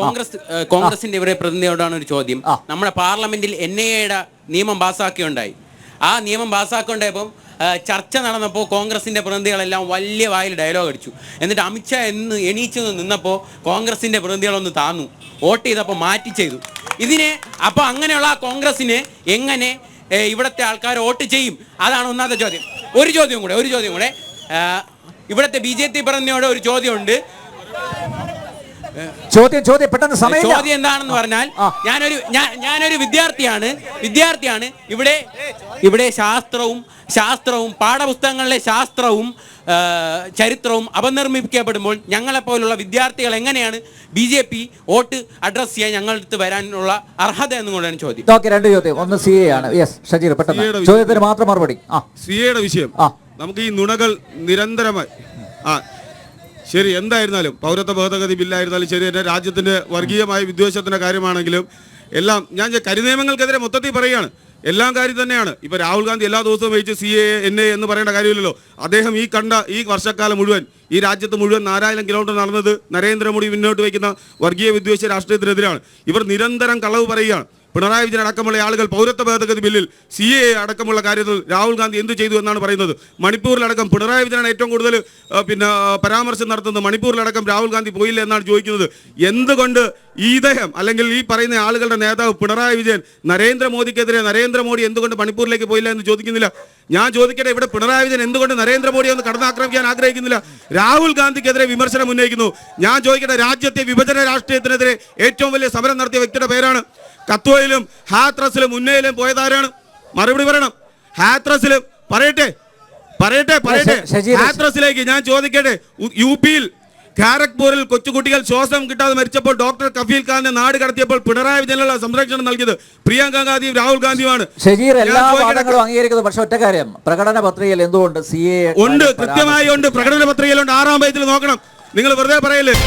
കോൺഗ്രസിന്റെ ഇവരെ പ്രതിനിധിയോടാണ് ഒരു ചോദ്യം. നമ്മുടെ പാർലമെന്റിൽ NIA നിയമം പാസ്സാക്കിയുണ്ടായി. ആ നിയമം പാസ്സാക്കിയുണ്ടായപ്പം ചർച്ച നടന്നപ്പോൾ കോൺഗ്രസിന്റെ പ്രതിനിധികളെല്ലാം വലിയ വായിൽ ഡയലോഗ് അടിച്ചു. എന്നിട്ട് അമിത്ഷാ എണീച്ചു നിന്നപ്പോൾ കോൺഗ്രസിന്റെ പ്രതിനിധികളൊന്ന് താന്നു, വോട്ട് ചെയ്തപ്പോൾ മാറ്റി ചെയ്തു. അപ്പോൾ അങ്ങനെയുള്ള കോൺഗ്രസിന് എങ്ങനെ ഇവിടുത്തെ ആൾക്കാർ വോട്ട് ചെയ്യും? അതാണ് ഒന്നാമത്തെ ചോദ്യം. ഒരു ചോദ്യം കൂടെ ഇവിടുത്തെ BJP പ്രതിനിധിയോട് ഒരു ചോദ്യമുണ്ട്. ചോദ്യം എന്താണെന്ന് പറഞ്ഞാൽ, ഞാനൊരു വിദ്യാർത്ഥിയാണ്. ഇവിടെ ശാസ്ത്രവും പാഠപുസ്തകങ്ങളിലെ ശാസ്ത്രവും ചരിത്രവും അപനിർമ്മിക്കപ്പെടുമ്പോൾ ഞങ്ങളെപ്പോലുള്ള വിദ്യാർത്ഥികൾ എങ്ങനെയാണ് BJP വോട്ട് അഡ്രസ് ചെയ്യാൻ ഞങ്ങളുടെ അടുത്ത് വരാനുള്ള അർഹത എന്നുകൊണ്ടാണ് ചോദ്യം. രണ്ട് ചോദ്യം. ഒന്ന് CA ആണ്. ഷജീർ, പെട്ടെന്ന് ചോദ്യത്തിന് മാത്രം മറുപടി. CAയുടെ വിഷയം നമുക്ക് ഈ നുണകൾ നിരന്തരമായി ശരി, എന്തായിരുന്നാലും പൗരത്വ ഭേദഗതി ബില്ലായിരുന്നാലും ശരി, എൻ്റെ രാജ്യത്തിൻ്റെ വർഗീയമായ വിദ്വേഷത്തിൻ്റെ കാര്യമാണെങ്കിലും എല്ലാം ഞാൻ കരിനിയമങ്ങൾക്കെതിരെ മൊത്തത്തിൽ പറയുകയാണ്. എല്ലാം കാര്യം തന്നെയാണ്. ഇപ്പോൾ രാഹുൽ ഗാന്ധി എല്ലാ ദിവസവും വെച്ച് CA NA എന്ന് പറയേണ്ട കാര്യമില്ലല്ലോ. അദ്ദേഹം ഈ വർഷക്കാലം മുഴുവൻ ഈ രാജ്യത്ത് മുഴുവൻ 4000 കിലോമീറ്റർ നടന്നത് നരേന്ദ്രമോദി മുന്നോട്ട് വയ്ക്കുന്ന വർഗീയ വിദ്വേഷ രാഷ്ട്രീയത്തിനെതിരാണ്. ഇവർ നിരന്തരം കളവ് പറയുകയാണ്. പിണറായി വിജയൻ അടക്കമുള്ള ആളുകൾ പൗരത്വ ഭേദഗതി ബില്ലിൽ CA അടക്കമുള്ള കാര്യത്തിൽ രാഹുൽ ഗാന്ധി എന്ത് ചെയ്തു എന്നാണ് പറയുന്നത്. മണിപ്പൂരിലടക്കം പിണറായി വിജയനാണ് ഏറ്റവും കൂടുതൽ പരാമർശം നടത്തുന്നത്. മണിപ്പൂരിലടക്കം രാഹുൽ ഗാന്ധി പോയില്ല എന്നാണ് ചോദിക്കുന്നത്. എന്തുകൊണ്ട് ഇദ്ദേഹം അല്ലെങ്കിൽ ഈ പറയുന്ന ആളുകളുടെ നേതാവ് പിണറായി വിജയൻ നരേന്ദ്രമോദിക്കെതിരെ നരേന്ദ്രമോദി എന്തുകൊണ്ട് മണിപ്പൂരിലേക്ക് പോയില്ല എന്ന് ചോദിക്കുന്നില്ല? ഞാൻ ചോദിക്കട്ടെ, ഇവിടെ പിണറായി വിജയൻ എന്തുകൊണ്ട് നരേന്ദ്രമോദിയെ ഒന്ന് കടന്നാക്രമിക്കാൻ ആഗ്രഹിക്കുന്നില്ല? രാഹുൽ ഗാന്ധിക്കെതിരെ വിമർശനം ഉന്നയിക്കുന്നു. ഞാൻ ചോദിക്കട്ടെ, രാജ്യത്തെ വിഭജന രാഷ്ട്രീയത്തിനെതിരെ ഏറ്റവും വലിയ സമരം നടത്തിയ വ്യക്തിയുടെ പേരാണ്. കത്വയിലും ഹാത്രസിലും ഉന്നയിലും പോയതാരാണ്? മറുപടി പറയണം. ഹാത്രസിലും പറയട്ടെ ഹാത്രസിലേക്ക് ഞാൻ ചോദിക്കട്ടെ, UPയിൽ ഖാരഗ്പൂരിൽ കൊച്ചുകുട്ടികൾ ശ്വാസം കിട്ടാതെ മരിച്ചപ്പോൾ ഡോക്ടർ കഫീൽ ഖാനെ നാട് കടത്തിയപ്പോൾ പിണറായി വിജയനുള്ള സംരക്ഷണം നൽകിയത് പ്രിയങ്ക ഗാന്ധിയും രാഹുൽ ഗാന്ധിയുമാണ്. പക്ഷേ ഒറ്റ കാര്യം, പ്രകടന പത്രികയിൽ എന്തുകൊണ്ട് CA ഉണ്ട്? കൃത്യമായി ഉണ്ട്. പ്രകടന പത്രികയിലുണ്ട്. 6-ാം പേജിൽ നോക്കണം. നിങ്ങൾ വെറുതെ പറയല്ലേ.